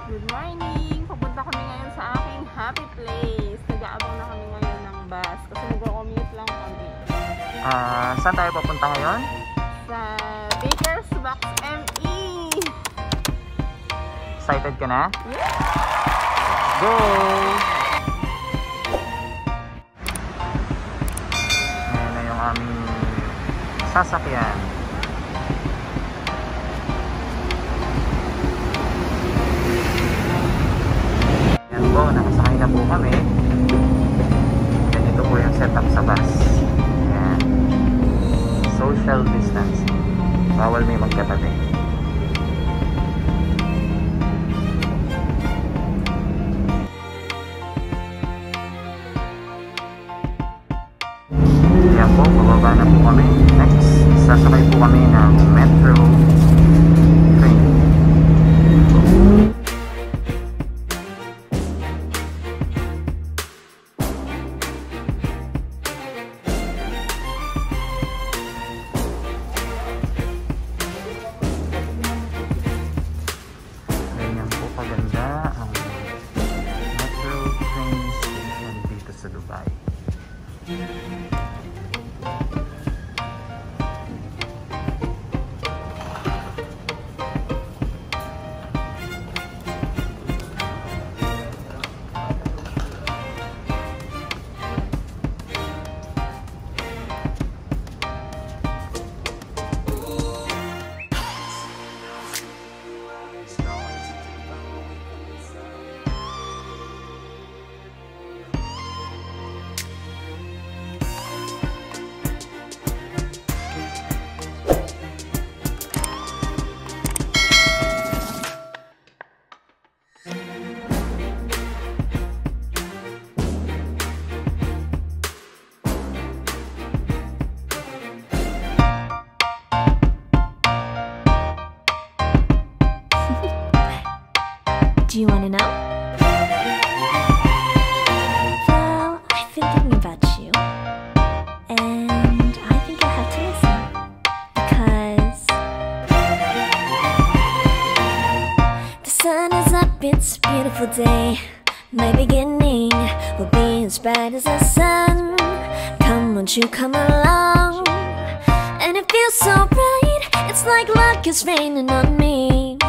Good morning! Papunta kami ngayon sa aking happy place. Nag-aabang na kami ngayon ng bus kasi mag-commute lang kami. Saan tayo papunta ngayon? Sa Baker's Box ME! Excited ka na? Yeah! Go! Ayan na yung aming sasakyan. Ayan po, nakasakay na po kami. Ganito po yung setup sa bus. Ayan. Social distancing. Bawal may magkatabi. Ayan po, bababa na po kami. Next, sasakay po kami ng metro train. Ganyan po kaganda ang metro train station dito sa Dubai. Do you want to know? Well, I've been thinking about you, and I think I'll have to listen, because the sun is up, it's a beautiful day. My beginning will be as bright as the sun. Come, won't you come along? And it feels so bright, it's like luck is raining on me.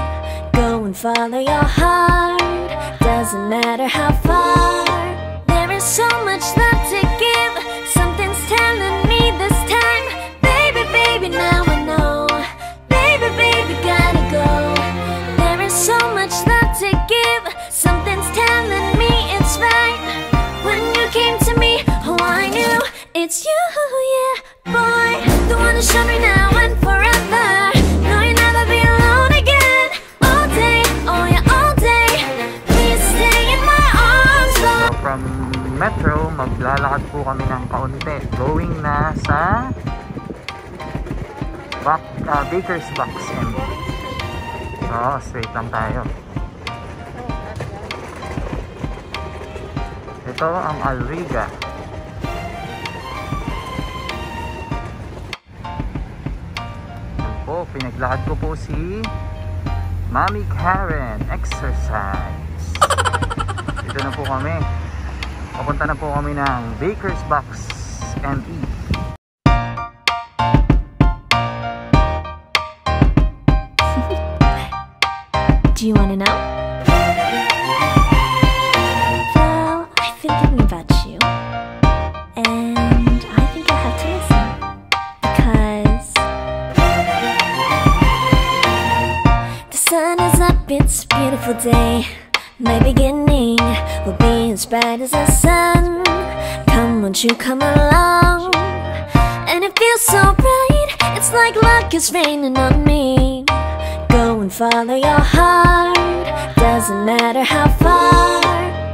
Go and follow your heart, doesn't matter how far. There is so much love to give, something's telling me this time. Baby, baby, now I know. Baby, baby, gotta go. There is so much love to give, something's telling me it's right. When you came to me, oh I knew it's you, yeah, boy. The one who showed me now and forever. No, you'll never be alone again. All day, oh yeah, all day. Please stay in my arms, Lord. From metro, maglalakad po kami ng kaunti. Going na sa Baker's Box ME. So, straight lang tayo. Ito ang Alriga. Yan po, pinaglakad ko po si Mami Karen Exercise. Dito na po kami. Papunta na po kami ng Baker's Box ME. Do you want to know? Well, I've been thinking about you, and I think I'll have to listen, because the sun is up, it's a beautiful day. My beginning will be as bright as the sun. Come, won't you come along? And it feels so bright, it's like luck is raining on me. Go and follow your heart, doesn't matter how far.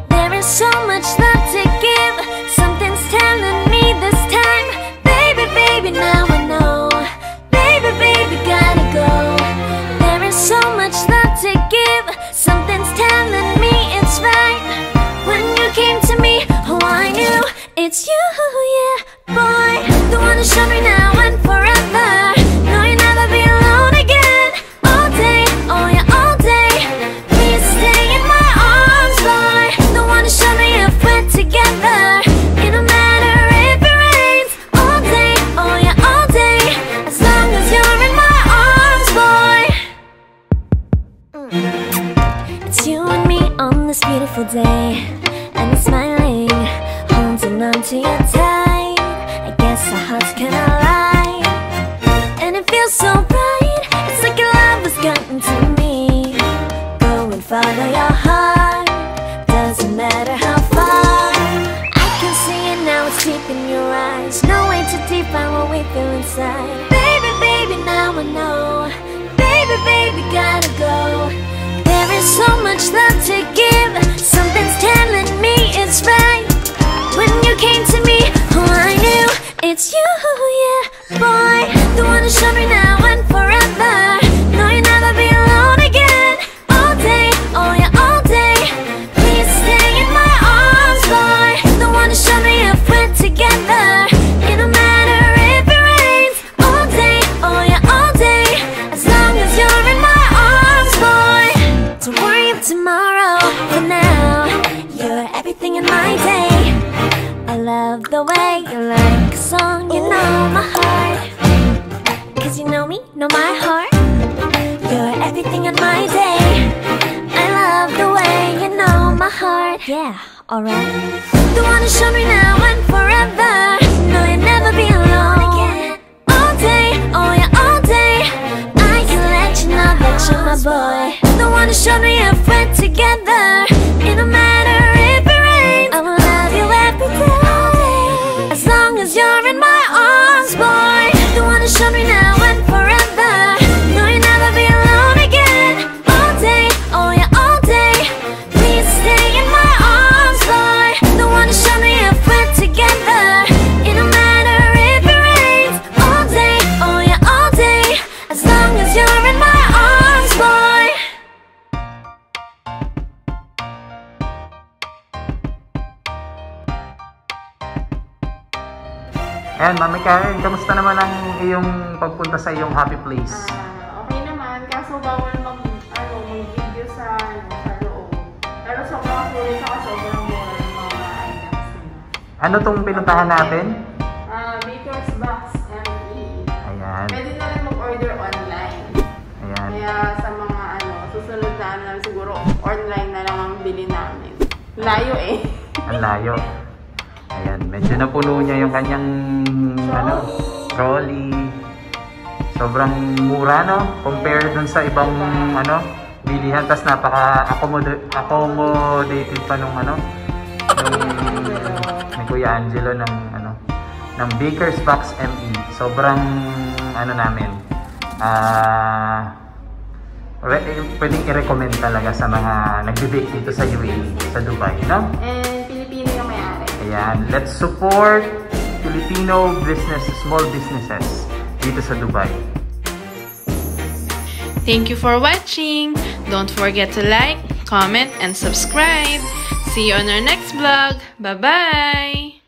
There is so much love to give, something's telling me this time. Baby, baby, now I know. Baby, baby, gotta go. There is so much love to give, something's telling me it's right. When you came to me, oh I knew it's you, yeah, boy. The one who showed me now and forever. No, you'll never be alone again. All day, oh yeah, all day. Please stay in It's you and me on this beautiful day, and it's smiling, holding on to you tight. I guess our hearts can align, and it feels so right. It's like your love has gotten to me. Go and follow your heart, doesn't matter how far. I can see it now, it's deep in your eyes. No way to define what we feel inside. Baby, baby, now I know. Baby, baby, gotta go. There is so much love to give. Something's telling me it's right. When you came to me, oh, I knew it's you, yeah, boy. The one who showed me now and forever. No, you'll never be alone again. All day, oh yeah, all day. Please stay in my arms, boy. The one who showed me if we're together. It don't matter if it rains. All day, oh yeah, all day. As long as you're in my arms, boy. Don't worry of tomorrow. For now, you're everything in my day. I love the way you like a song. You know my heart, 'cause you know me, know my heart. You're everything in my day. I love the way you know my heart. Yeah, alright. The one who showed me now and forever. No, you'll never be alone again. All day, oh yeah, all day. I can let you know that you're my boy. The one who showed me if we're together. It don't matter if it rains. I will love you every day. As long as you're in my arms, boy. The one who showed me now and forever. No, you'll never be alone again. All day, oh yeah, all day. Please stay in my arms, boy. The one who showed me if we're together. It don't matter if it rains. All day, oh yeah, all day. As long as you're in my arms, boy. And Mami Karen, kamusta naman ang iyong pagpunta sa iyong happy place? Okay naman, kaso bawal mag-video sa loob. Pero sobrang sulit sa sobrang mura ng mga items nila. Ano tong pinuntahan natin? Baker's Box ME. Ayan. Pwede na rin mag-order online. Ayan. Kaya sa mga susunod na siguro online na lang ang bili namin. Layo eh. Ang layo. Ayan, medyo napuno niya yung kanyang trolley. Sobrang mura, no? Compare dun sa ibang bilihan. Tapos napaka-accommodated pa nung ni Kuya Angelo ng Baker's Box ME. Sobrang pwedeng i-recommend talaga sa mga nagbe-bake dito sa UAE, sa Dubai, no? And Pilipino yung may-ari. Ayan, let's support Filipino business, small businesses dito sa Dubai. Thank you for watching. Don't forget to like, comment, and subscribe. See you on our next vlog. Bye-bye!